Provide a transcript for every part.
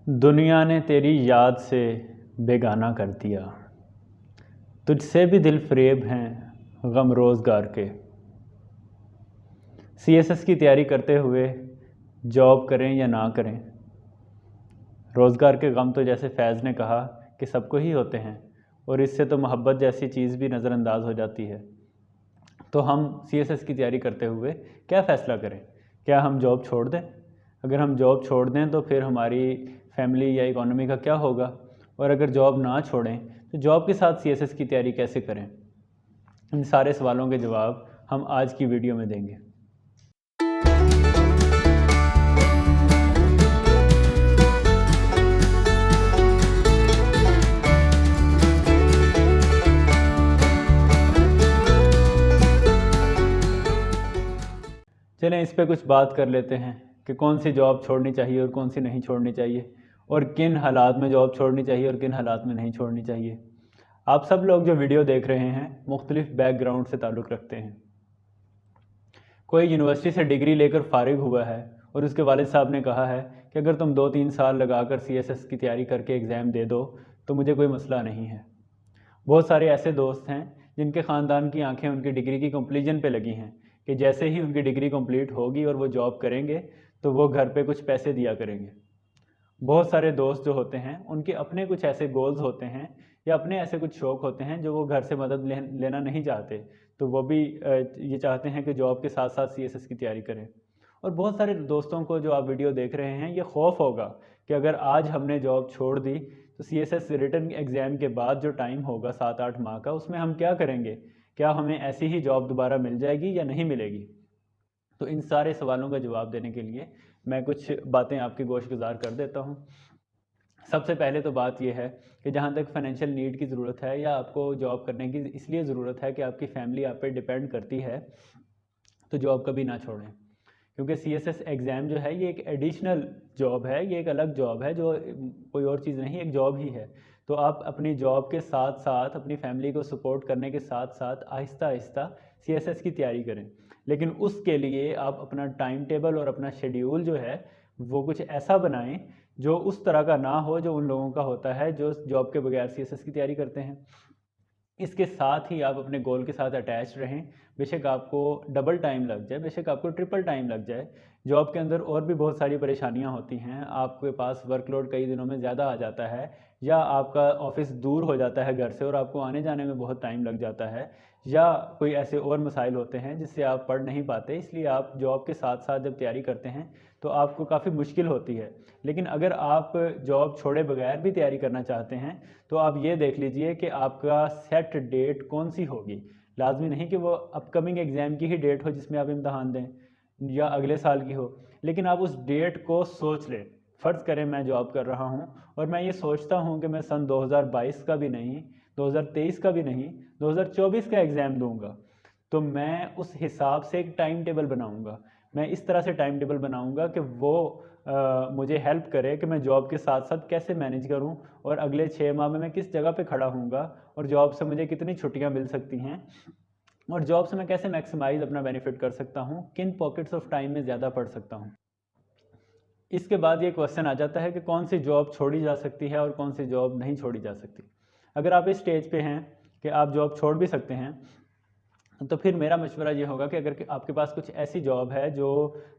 दुनिया ने तेरी याद से बेगाना कर दिया। तुझसे भी दिल फ़रेब हैं गम रोज़गार के। सीएसएस की तैयारी करते हुए जॉब करें या ना करें, रोज़गार के गम तो जैसे फैज़ ने कहा कि सबको ही होते हैं, और इससे तो मोहब्बत जैसी चीज़ भी नज़रअंदाज हो जाती है। तो हम सीएसएस की तैयारी करते हुए क्या फ़ैसला करें? क्या हम जॉब छोड़ दें? अगर हम जॉब छोड़ दें तो फिर हमारी फैमिली या इकोनॉमी का क्या होगा? और अगर जॉब ना छोड़ें तो जॉब के साथ सीएसएस की तैयारी कैसे करें? इन सारे सवालों के जवाब हम आज की वीडियो में देंगे। चलें इस पे कुछ बात कर लेते हैं कि कौन सी जॉब छोड़नी चाहिए और कौन सी नहीं छोड़नी चाहिए, और किन हालात में जॉब छोड़नी चाहिए और किन हालात में नहीं छोड़नी चाहिए। आप सब लोग जो वीडियो देख रहे हैं मुख्तलिफ बैकग्राउंड से ताल्लुक़ रखते हैं। कोई यूनिवर्सिटी से डिग्री लेकर फ़ारिग हुआ है और उसके वालिद साहब ने कहा है कि अगर तुम 2-3 साल लगाकर सीएसएस की तैयारी करके एग्ज़ाम दे दो तो मुझे कोई मसला नहीं है। बहुत सारे ऐसे दोस्त हैं जिनके ख़ानदान की आंखें उनकी डिग्री की कंप्लीजन पे लगी हैं कि जैसे ही उनकी डिग्री कंप्लीट होगी और वो जॉब करेंगे तो वो घर पे कुछ पैसे दिया करेंगे। बहुत सारे दोस्त जो होते हैं उनके अपने कुछ ऐसे गोल्स होते हैं या अपने ऐसे कुछ शौक़ होते हैं जो वो घर से मदद लेना नहीं चाहते, तो वो भी ये चाहते हैं कि जॉब के साथ साथ सीएसएस की तैयारी करें। और बहुत सारे दोस्तों को जो आप वीडियो देख रहे हैं ये खौफ होगा कि अगर आज हमने जॉब छोड़ दी तो सीएसएस रिटन एग्ज़ाम के बाद जो टाइम होगा 7-8 माह का, उसमें हम क्या करेंगे? क्या हमें ऐसी ही जॉब दोबारा मिल जाएगी या नहीं मिलेगी? तो इन सारे सवालों का जवाब देने के लिए मैं कुछ बातें आपकी गोशगुजार कर देता हूँ। सबसे पहले तो बात यह है कि जहाँ तक फाइनेंशियल नीड की ज़रूरत है या आपको जॉब करने की इसलिए ज़रूरत है कि आपकी फैमिली आप पे डिपेंड करती है, तो जॉब कभी ना छोड़ें। क्योंकि सीएसएस एग्ज़ाम जो है ये एक एडिशनल जॉब है, ये एक अलग जॉब है जो कोई और चीज़ नहीं, एक जॉब ही है। तो आप अपनी जॉब के साथ साथ अपनी फैमिली को सपोर्ट करने के साथ साथ आहिस्ता आहिस्ता सीएसएस की तैयारी करें, लेकिन उसके लिए आप अपना टाइम टेबल और अपना शेड्यूल जो है वो कुछ ऐसा बनाएं जो उस तरह का ना हो जो उन लोगों का होता है जो जॉब के बगैर सीएसएस की तैयारी करते हैं। इसके साथ ही आप अपने गोल के साथ अटैच रहें। बेशक आपको डबल टाइम लग जाए, बेशक आपको ट्रिपल टाइम लग जाए। जॉब के अंदर और भी बहुत सारी परेशानियां होती हैं। आपके पास वर्कलोड कई दिनों में ज़्यादा आ जाता है, या आपका ऑफिस दूर हो जाता है घर से और आपको आने जाने में बहुत टाइम लग जाता है, या कोई ऐसे और मसाइल होते हैं जिससे आप पढ़ नहीं पाते। इसलिए आप जॉब के साथ साथ जब तैयारी करते हैं तो आपको काफ़ी मुश्किल होती है। लेकिन अगर आप जॉब छोड़े बगैर भी तैयारी करना चाहते हैं तो आप ये देख लीजिए कि आपका सेट डेट कौन सी होगी। लाजमी नहीं कि वो अपकमिंग एग्ज़ाम की ही डेट हो जिसमें आप इम्तहान दें या अगले साल की हो, लेकिन आप उस डेट को सोच लें। फ़र्ज़ करें मैं जॉब कर रहा हूँ और मैं ये सोचता हूँ कि मैं सन 2022 का भी नहीं, 2023 का भी नहीं, 2024 का एग्ज़ाम दूंगा, तो मैं उस हिसाब से एक टाइम टेबल बनाऊंगा। मैं इस तरह से टाइम टेबल बनाऊंगा कि वो मुझे हेल्प करे कि मैं जॉब के साथ साथ कैसे मैनेज करूं, और अगले 6 माह में मैं किस जगह पे खड़ा हूँगा, और जॉब से मुझे कितनी छुट्टियां मिल सकती हैं, और जॉब से मैं कैसे मैक्सिमाइज़ अपना बेनिफिट कर सकता हूँ, किन पॉकेट्स ऑफ टाइम में ज़्यादा पढ़ सकता हूँ। इसके बाद ये क्वेश्चन आ जाता है कि कौन सी जॉब छोड़ी जा सकती है और कौन सी जॉब नहीं छोड़ी जा सकती। अगर आप इस स्टेज पे हैं कि आप जॉब छोड़ भी सकते हैं, तो फिर मेरा मशवरा ये होगा कि अगर आपके पास कुछ ऐसी जॉब है जो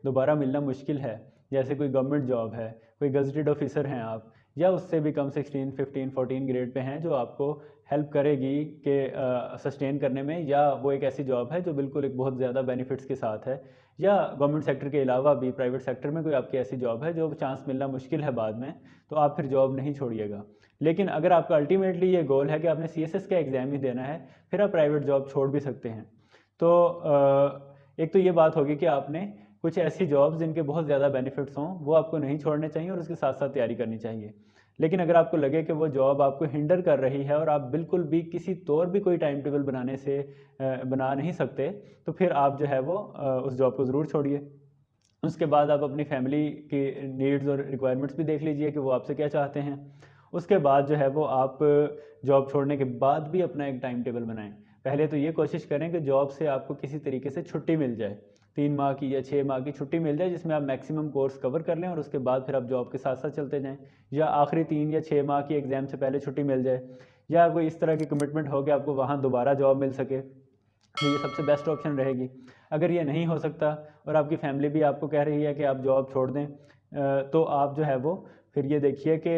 दोबारा मिलना मुश्किल है, जैसे कोई गवर्नमेंट जॉब है, कोई गजटेड ऑफिसर हैं आप, या उससे भी कम 16, 15, 14 ग्रेड पे हैं, जो आपको हेल्प करेगी कि सस्टेन करने में, या वो एक ऐसी जॉब है जो बिल्कुल एक बहुत ज़्यादा बेनिफिट्स के साथ है, या गवर्नमेंट सेक्टर के अलावा भी प्राइवेट सेक्टर में कोई आपकी ऐसी जॉब है जो चांस मिलना मुश्किल है बाद में, तो आप फिर जॉब नहीं छोड़िएगा। लेकिन अगर आपका अल्टीमेटली ये गोल है कि आपने सीएसएस का एग्ज़ाम ही देना है, फिर आप प्राइवेट जॉब छोड़ भी सकते हैं। तो एक तो ये बात होगी कि आपने कुछ ऐसी जॉब्स जिनके बहुत ज़्यादा बेनिफिट्स हों वो आपको नहीं छोड़ने चाहिए और उसके साथ साथ तैयारी करनी चाहिए। लेकिन अगर आपको लगे कि वो जॉब आपको हिंडर कर रही है और आप बिल्कुल भी किसी तौर भी कोई टाइम टेबल बनाने से बना नहीं सकते, तो फिर आप जो है वो उस जॉब को ज़रूर छोड़िए। उसके बाद आप अपनी फैमिली की नीड्स और रिक्वायरमेंट्स भी देख लीजिए कि वो आपसे क्या चाहते हैं। उसके बाद जो है वो आप जॉब छोड़ने के बाद भी अपना एक टाइम टेबल बनाएं। पहले तो ये कोशिश करें कि जॉब से आपको किसी तरीके से छुट्टी मिल जाए, 3 माह की या 6 माह की छुट्टी मिल जाए जिसमें आप मैक्सिमम कोर्स कवर कर लें और उसके बाद फिर आप जॉब के साथ साथ चलते जाएं, या आखिरी 3 या 6 माह की एग्ज़ाम से पहले छुट्टी मिल जाए, या कोई इस तरह की कमिटमेंट हो कि आपको वहाँ दोबारा जॉब मिल सके, तो ये सबसे बेस्ट ऑप्शन रहेगी। अगर ये नहीं हो सकता और आपकी फैमिली भी आपको कह रही है कि आप जॉब छोड़ दें, तो आप जो है वो फिर ये देखिए कि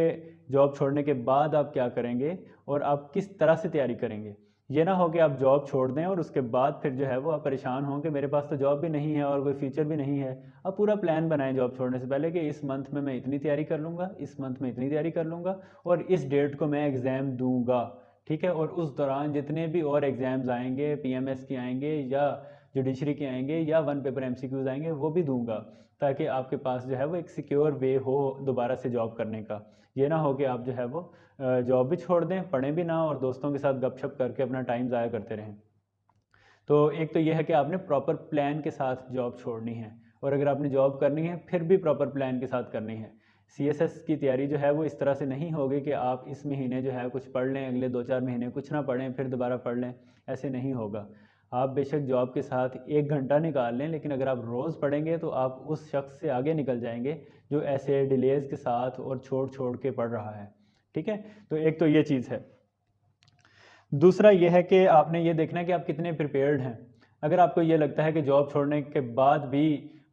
जॉब छोड़ने के बाद आप क्या करेंगे और आप किस तरह से तैयारी करेंगे। ये ना हो कि आप जॉब छोड़ दें और उसके बाद फिर जो है वो आप परेशान हों कि मेरे पास तो जॉब भी नहीं है और कोई फ्यूचर भी नहीं है। आप पूरा प्लान बनाएं जॉब छोड़ने से पहले कि इस मंथ में मैं इतनी तैयारी कर लूँगा, इस मंथ में इतनी तैयारी कर लूँगा और इस डेट को मैं एग्ज़ाम दूंगा, ठीक है। और उस दौरान जितने भी और एग्ज़ाम्स आएंगे, पीएमएस के आएंगे या जुडिशरी के आएंगे या वन पेपर एमसीक्यूज आएंगे, वो भी दूंगा, ताकि आपके पास जो है वो एक सिक्योर वे हो दोबारा से जॉब करने का। ये ना हो कि आप जो है वो जॉब भी छोड़ दें, पढ़ें भी ना और दोस्तों के साथ गपशप करके अपना टाइम ज़ाया करते रहें। तो एक तो ये है कि आपने प्रॉपर प्लान के साथ जॉब छोड़नी है, और अगर आपने जॉब करनी है फिर भी प्रॉपर प्लान के साथ करनी है। सीएसएस की तैयारी जो है वो इस तरह से नहीं होगी कि आप इस महीने जो है कुछ पढ़ लें, अगले 2-4 महीने कुछ ना पढ़ें फिर दोबारा पढ़ लें, ऐसे नहीं होगा। आप बेशक जॉब के साथ 1 घंटा निकाल लें, लेकिन अगर आप रोज़ पढ़ेंगे तो आप उस शख्स से आगे निकल जाएंगे जो ऐसे डिलेज़ के साथ और छोड़ छोड़ के पढ़ रहा है, ठीक है। तो एक तो ये चीज़ है। दूसरा ये है कि आपने ये देखना है कि आप कितने प्रिपेयर्ड हैं। अगर आपको ये लगता है कि जॉब छोड़ने के बाद भी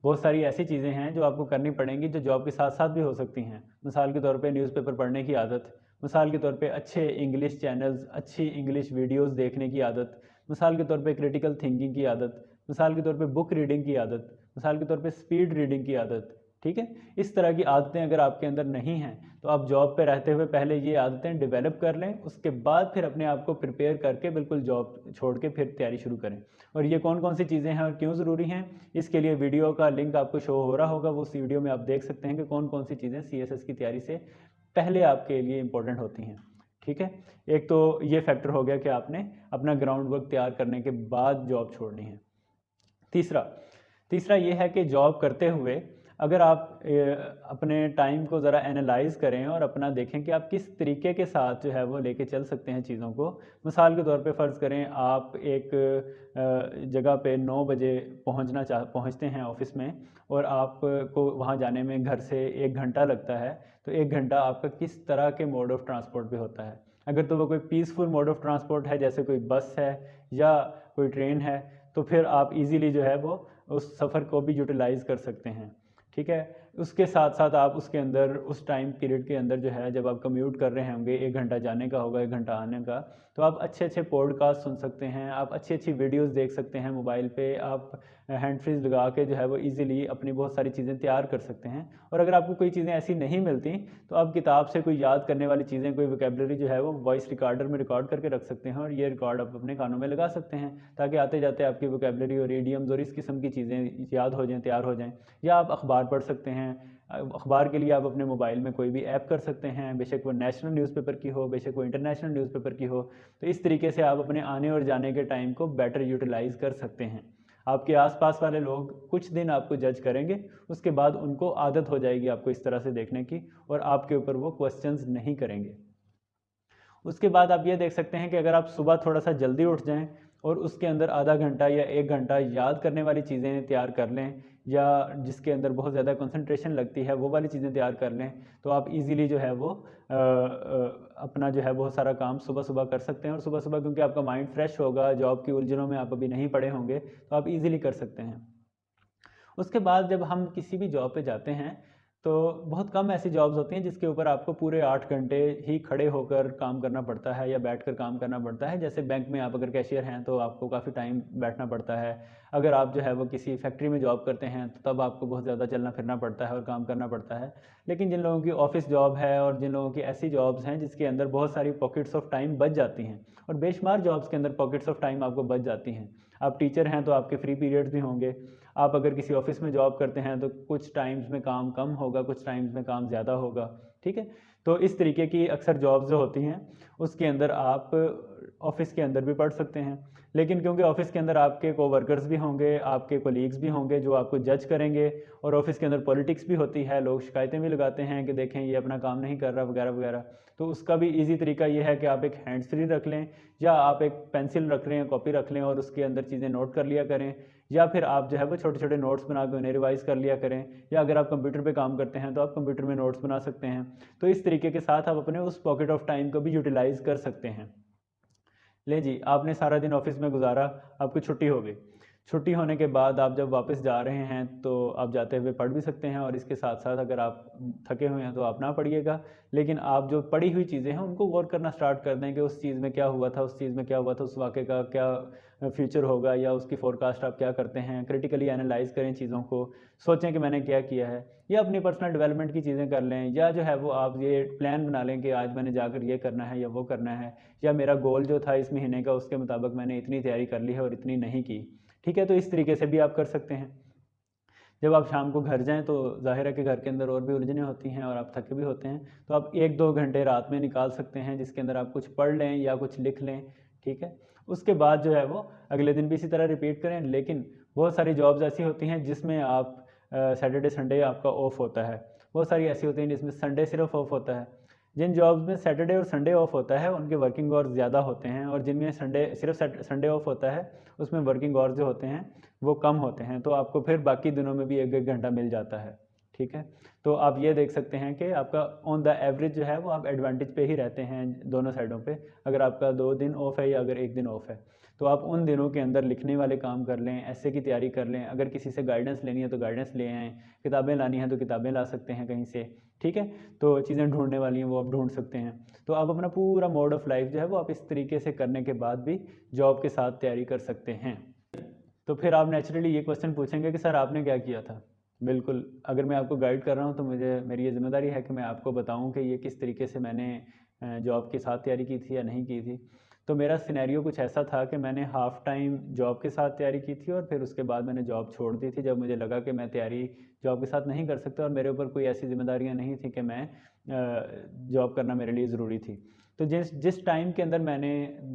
बहुत सारी ऐसी चीज़ें हैं जो आपको करनी पड़ेंगी जो जॉब के साथ साथ भी हो सकती हैं, मिसाल के तौर पे न्यूज़पेपर पढ़ने की आदत, मिसाल के तौर पे अच्छे इंग्लिश चैनल्स, अच्छी इंग्लिश वीडियोस देखने की आदत, मिसाल के तौर पे क्रिटिकल थिंकिंग की आदत, मिसाल के तौर पे बुक रीडिंग की आदत, मिसाल के तौर पे स्पीड रीडिंग की आदत, ठीक है। इस तरह की आदतें अगर आपके अंदर नहीं हैं तो आप जॉब पे रहते हुए पहले ये आदतें डेवलप कर लें, उसके बाद फिर अपने आप को प्रिपेयर करके बिल्कुल जॉब छोड़ के फिर तैयारी शुरू करें। और ये कौन कौन सी चीज़ें हैं और क्यों ज़रूरी हैं, इसके लिए वीडियो का लिंक आपको शो हो रहा होगा, वो उस वीडियो में आप देख सकते हैं कि कौन कौन सी चीज़ें सीएसएस की तैयारी से पहले आपके लिए इंपॉर्टेंट होती हैं, ठीक है। एक तो ये फैक्टर हो गया कि आपने अपना ग्राउंड वर्क तैयार करने के बाद जॉब छोड़नी है। तीसरा ये है कि जॉब करते हुए अगर आप अपने टाइम को ज़रा एनालाइज करें और अपना देखें कि आप किस तरीके के साथ जो है वो लेके चल सकते हैं चीज़ों को। मिसाल के तौर पे फ़र्ज़ करें आप एक जगह पे 9 बजे पहुंचते हैं ऑफिस में, और आपको वहां जाने में घर से 1 घंटा लगता है, तो 1 घंटा आपका किस तरह के मोड ऑफ़ ट्रांसपोर्ट पे होता है। अगर तो वो कोई पीसफुल मोड ऑफ़ ट्रांसपोर्ट है, जैसे कोई बस है या कोई ट्रेन है, तो फिर आप इजीली जो है वो उस सफ़र को भी यूटिलाइज़ कर सकते हैं, ठीक है। उसके साथ साथ आप उसके अंदर उस टाइम पीरियड के अंदर जो है, जब आप कम्यूट कर रहे होंगे, 1 घंटा जाने का होगा 1 घंटा आने का, तो आप अच्छे अच्छे पॉडकास्ट सुन सकते हैं, आप अच्छी अच्छी वीडियोस देख सकते हैं मोबाइल पे, आप हैंड फ्रीज लगा के जो है वो इजीली अपनी बहुत सारी चीज़ें तैयार कर सकते हैं। और अगर आपको कोई चीज़ें ऐसी नहीं मिलती तो आप किताब से कोई याद करने वाली चीज़ें, कोई वोकेबलरी जो है वो वॉइस रिकॉर्डर में रिकॉर्ड करके रख सकते हैं, और ये रिकॉर्ड आप अपने कानों में लगा सकते हैं, ताकि आते जाते आपकी वोकेबलरी और इडियम्स और इस किस्म की चीज़ें याद हो जाएँ, तैयार हो जाएँ। या आप अखबार पढ़ सकते हैं, अखबार के लिए आप अपने मोबाइल में कोई भी ऐप कर सकते हैं, बेशक वो नेशनल न्यूज़पेपर की हो, बेशक वो इंटरनेशनल न्यूज़पेपर की हो। तो इस तरीके से आप अपने आने और जाने के टाइम को बेटर यूटिलाइज़ कर सकते हैं। आपके आसपास वाले लोग कुछ दिन आपको जज करेंगे, उसके बाद उनको आदत हो जाएगी आपको इस तरह से देखने की, और आपके ऊपर वो क्वेश्चंस नहीं करेंगे। उसके बाद आप ये देख सकते हैं कि अगर आप सुबह थोड़ा सा जल्दी उठ जाएं और उसके अंदर आधा घंटा या 1 घंटा याद करने वाली चीज़ें तैयार कर लें, या जिसके अंदर बहुत ज़्यादा कंसंट्रेशन लगती है वो वाली चीज़ें तैयार कर लें, तो आप इजीली जो है वो अपना जो है बहुत सारा काम सुबह सुबह कर सकते हैं। और सुबह सुबह क्योंकि आपका माइंड फ्रेश होगा, जॉब की उलझनों में आप अभी नहीं पड़े होंगे, तो आप इजीली कर सकते हैं। उसके बाद जब हम किसी भी जॉब पे जाते हैं, तो बहुत कम ऐसी जॉब्स होती हैं जिसके ऊपर आपको पूरे 8 घंटे ही खड़े होकर काम करना पड़ता है या बैठकर काम करना पड़ता है। जैसे बैंक में आप अगर कैशियर हैं तो आपको काफ़ी टाइम बैठना पड़ता है। अगर आप जो है वो किसी फैक्ट्री में जॉब करते हैं तो तब आपको बहुत ज़्यादा चलना फिरना पड़ता है और काम करना पड़ता है। लेकिन जिन लोगों की ऑफिस जॉब है और जिन लोगों की ऐसी जॉब्स हैं जिसके अंदर बहुत सारी पॉकेट्स ऑफ टाइम बच जाती हैं, और बेशुमार जॉब्स के अंदर पॉकेट्स ऑफ टाइम आपको बच जाती हैं। आप टीचर हैं तो आपके फ्री पीरियड्स भी होंगे। आप अगर किसी ऑफिस में जॉब करते हैं तो कुछ टाइम्स में काम कम होगा, कुछ टाइम्स में काम ज़्यादा होगा, ठीक है। तो इस तरीके की अक्सर जॉब्स जो होती हैं उसके अंदर आप ऑफिस के अंदर भी पढ़ सकते हैं, लेकिन क्योंकि ऑफिस के अंदर आपके कोवर्कर्स भी होंगे, आपके कोलीग्स भी होंगे जो आपको जज करेंगे, और ऑफिस के अंदर पॉलिटिक्स भी होती है, लोग शिकायतें भी लगाते हैं कि देखें ये अपना काम नहीं कर रहा वगैरह वगैरह। तो उसका भी ईजी तरीका ये है कि आप एक हैंड्स फ्री रख लें, या आप एक पेंसिल रख लें, कॉपी रख लें और उसके अंदर चीज़ें नोट कर लिया करें, या फिर आप जो है वो छोटे छोटे नोट्स बना के उन्हें रिवाइज़ कर लिया करें, या अगर आप कंप्यूटर पे काम करते हैं तो आप कंप्यूटर में नोट्स बना सकते हैं। तो इस तरीके के साथ आप अपने उस पॉकेट ऑफ टाइम को भी यूटिलाइज़ कर सकते हैं। ले जी, आपने सारा दिन ऑफिस में गुजारा, आपकी छुट्टी हो गई। छुट्टी होने के बाद आप जब वापस जा रहे हैं तो आप जाते हुए पढ़ भी सकते हैं, और इसके साथ साथ अगर आप थके हुए हैं तो आप ना पढ़िएगा, लेकिन आप जो पढ़ी हुई चीज़ें हैं उनको गौर करना स्टार्ट कर दें कि उस चीज़ में क्या हुआ था, उस चीज़ में क्या हुआ था, उस वाक़े का क्या फ्यूचर होगा, या उसकी फ़ोरकास्ट आप क्या करते हैं। क्रिटिकली एनालाइज़ करें चीज़ों को, सोचें कि मैंने क्या किया है, या अपनी पर्सनल डेवलपमेंट की चीज़ें कर लें, या जो है वो आप ये प्लान बना लें कि आज मैंने जाकर ये करना है या वो करना है, या मेरा गोल जो था इस महीने का उसके मुताबिक मैंने इतनी तैयारी कर ली है और इतनी नहीं की। ठीक है, तो इस तरीके से भी आप कर सकते हैं। जब आप शाम को घर जाएँ तो ज़ाहिर है कि घर के अंदर और भी उलझनें होती हैं और आप थके भी होते हैं, तो आप 1-2 घंटे रात में निकाल सकते हैं जिसके अंदर आप कुछ पढ़ लें या कुछ लिख लें, ठीक है? उसके बाद जो है वो अगले दिन भी इसी तरह रिपीट करें, लेकिन बहुत सारी जॉब्स ऐसी होती हैं जिसमें आप सैटरडे संडे आपका ऑफ होता है। बहुत सारी ऐसी होती हैं जिसमें संडे सिर्फ ऑफ होता है। जिन जॉब्स में सैटरडे और संडे ऑफ होता है उनके वर्किंग आवर्स ज़्यादा होते हैं, और जिनमें संडे ऑफ होता है उसमें वर्किंग आवर्स जो होते हैं वो कम होते हैं, तो आपको फिर बाकी दिनों में भी 1-1 घंटा मिल जाता है। ठीक है, तो आप ये देख सकते हैं कि आपका ऑन द एवरेज जो है वो आप एडवांटेज पे ही रहते हैं दोनों साइडों पे। अगर आपका 2 दिन ऑफ है या अगर 1 दिन ऑफ है, तो आप उन दिनों के अंदर लिखने वाले काम कर लें, ऐसे की तैयारी कर लें, अगर किसी से गाइडेंस लेनी है तो गाइडेंस ले आएँ, किताबें लानी है तो किताबें ला सकते हैं कहीं से। ठीक है, तो चीज़ें ढूँढने वाली हैं वो आप ढूँढ सकते हैं। तो आप अपना पूरा मोड ऑफ लाइफ जो है वो आप इस तरीके से करने के बाद भी जॉब के साथ तैयारी कर सकते हैं। तो फिर आप नेचुरली ये क्वेश्चन पूछेंगे कि सर आपने क्या किया था? बिल्कुल, अगर मैं आपको गाइड कर रहा हूँ तो मुझे मेरी ये ज़िम्मेदारी है कि मैं आपको बताऊँ कि ये किस तरीके से मैंने जॉब के साथ तैयारी की थी या नहीं की थी। तो मेरा सिनेरियो कुछ ऐसा था कि मैंने हाफ़ टाइम जॉब के साथ तैयारी की थी, और फिर उसके बाद मैंने जॉब छोड़ दी थी जब मुझे लगा कि मैं तैयारी जॉब के साथ नहीं कर सकता और मेरे ऊपर कोई ऐसी ज़िम्मेदारियाँ नहीं थी कि मैं जॉब करना मेरे लिए ज़रूरी थी। तो जिस जिस टाइम के अंदर मैंने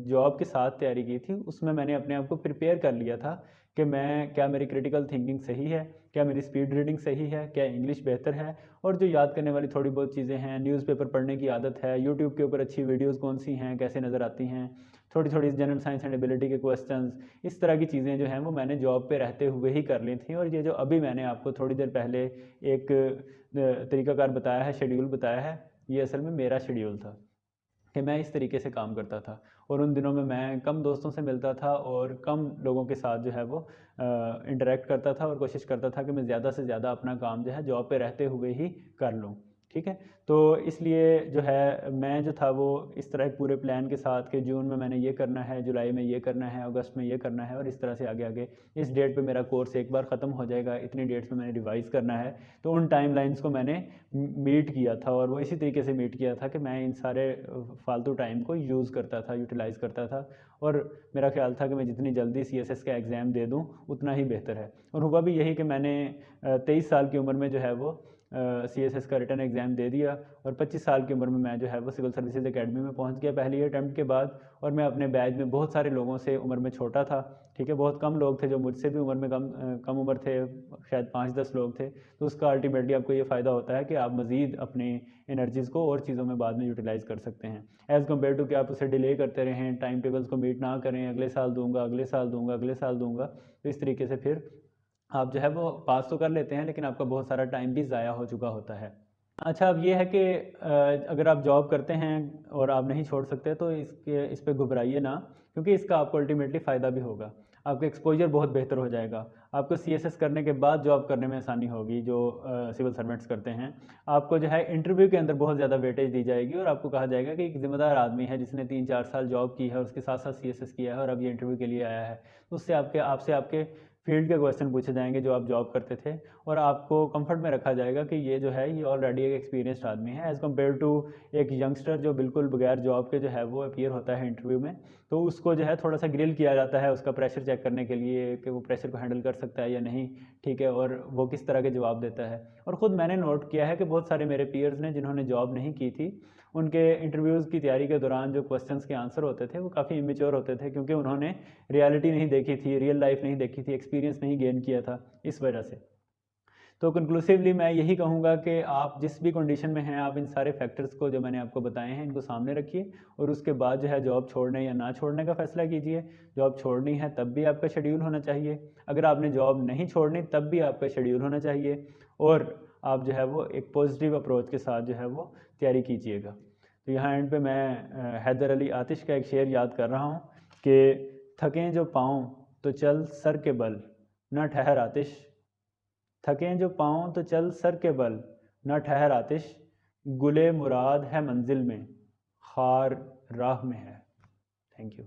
जॉब के साथ तैयारी की थी उसमें मैंने अपने आप को प्रिपेयर कर लिया था कि मैं क्या मेरी क्रिटिकल थिंकिंग सही है, क्या मेरी स्पीड रीडिंग सही है, क्या इंग्लिश बेहतर है, और जो याद करने वाली थोड़ी बहुत चीज़ें हैं, न्यूज़पेपर पढ़ने की आदत है, यूट्यूब के ऊपर अच्छी वीडियोस कौन सी हैं, कैसे नज़र आती हैं, थोड़ी थोड़ी जनरल साइंस एंड एबिलिटी के क्वेश्चंस, इस तरह की चीज़ें जो हैं वो मैंने जॉब पे रहते हुए ही कर ली थी। और ये जो अभी मैंने आपको थोड़ी देर पहले एक तरीकाकार बताया है, शेड्यूल बताया है, ये असल में मेरा शेड्यूल था कि मैं इस तरीके से काम करता था। और उन दिनों में मैं कम दोस्तों से मिलता था और कम लोगों के साथ जो है वो इंटरेक्ट करता था, और कोशिश करता था कि मैं ज़्यादा से ज़्यादा अपना काम जो है जॉब पे रहते हुए ही कर लूँ। ठीक है, तो इसलिए जो है मैं जो था वो इस तरह एक पूरे प्लान के साथ कि जून में मैंने ये करना है, जुलाई में ये करना है, अगस्त में ये करना है, और इस तरह से आगे आगे इस डेट पे मेरा कोर्स एक बार ख़त्म हो जाएगा, इतनी डेट्स में मैंने रिवाइज़ करना है। तो उन टाइम लाइन्स को मैंने मीट किया था, और वो इसी तरीके से मीट किया था कि मैं इन सारे फालतू टाइम को यूज़ करता था, यूटिलाइज़ करता था, और मेरा ख्याल था कि मैं जितनी जल्दी सीएसएस का एग्ज़ाम दे दूँ उतना ही बेहतर है। और हुआ भी यही कि मैंने 23 साल की उम्र में जो है वो सीएसएस का रिटन एग्ज़ाम दे दिया, और 25 साल की उम्र में मैं जो है वो सिविल सर्विसेज एकेडमी में पहुंच गया पहली अटैम्प्ट के बाद। और मैं अपने बैच में बहुत सारे लोगों से उम्र में छोटा था। ठीक है, बहुत कम लोग थे जो मुझसे भी उम्र में कम उम्र थे, शायद 5-10 लोग थे। तो उसका अल्टीमेटली आपको ये फ़ायदा होता है कि आप मज़ीद अपनी एनर्जीज़ को और चीज़ों में बाद में यूटिलाइज़ कर सकते हैं, एज़ कम्पेयर टू कि आप उसे डिले करते रहें, टाइम टेबल्स को मीट ना करें, अगले साल दूंगा, अगले साल दूंगा, अगले साल दूंगा। तो इस तरीके से फिर आप जो है वो पास तो कर लेते हैं, लेकिन आपका बहुत सारा टाइम भी ज़ाया हो चुका होता है। अच्छा, अब ये है कि अगर आप जॉब करते हैं और आप नहीं छोड़ सकते तो इस पे घबराइए ना, क्योंकि इसका आपको अल्टीमेटली फ़ायदा भी होगा। आपका एक्सपोज़र बहुत बेहतर हो जाएगा। आपको सीएसएस करने के बाद जॉब करने में आसानी होगी, जो सिविल सर्वेंट्स करते हैं। आपको जो है इंटरव्यू के अंदर बहुत ज़्यादा वेटेज दी जाएगी, और आपको कहा जाएगा कि एक ज़िम्मेदार आदमी है जिसने 3-4 साल जॉब की है, उसके साथ-साथ सीएसएस किया है, और अब ये इंटरव्यू के लिए आया है। तो उससे आपसे आपके फील्ड के क्वेश्चन पूछे जाएंगे जो आप जॉब करते थे, और आपको कंफर्ट में रखा जाएगा कि ये जो है ये ऑलरेडी एक एक्सपीरियंस्ड आदमी है, एज़ कम्पेयर टू एक यंगस्टर जो बिल्कुल बगैर जॉब के जो है वो अपीयर होता है इंटरव्यू में। तो उसको जो है थोड़ा सा ग्रिल किया जाता है उसका प्रेशर चेक करने के लिए कि वो प्रेशर को हैंडल कर सकता है या नहीं। ठीक है, और वो किस तरह के जवाब देता है। और ख़ुद मैंने नोट किया है कि बहुत सारे मेरे पीयर्स ने जिन्होंने जॉब नहीं की थी, उनके इंटरव्यूज़ की तैयारी के दौरान जो क्वेश्चंस के आंसर होते थे वो काफ़ी इमेच्योर होते थे, क्योंकि उन्होंने रियलिटी नहीं देखी थी, रियल लाइफ नहीं देखी थी, एक्सपीरियंस नहीं गेन किया था, इस वजह से। तो कंक्लूसिवली मैं यही कहूँगा कि आप जिस भी कंडीशन में हैं, आप इन सारे फैक्टर्स को जो मैंने आपको बताए हैं इनको सामने रखिए और उसके बाद जो है जॉब छोड़ने या ना छोड़ने का फ़ैसला कीजिए। जॉब छोड़नी है तब भी आपका शेड्यूल होना चाहिए, अगर आपने जॉब नहीं छोड़नी तब भी आपका शेड्यूल होना चाहिए, और आप जो है वो एक पॉजिटिव अप्रोच के साथ जो है वो तैयारी कीजिएगा। तो यहाँ एंड पे मैं हैदर अली आतिश का एक शेर याद कर रहा हूँ कि थकें जो पाँव तो चल सर के बल, न ठहर आतिश। थकें जो पाँव तो चल सर के बल, न ठहर आतिश। गुले मुराद है मंजिल में, खार राह में है। Thank you.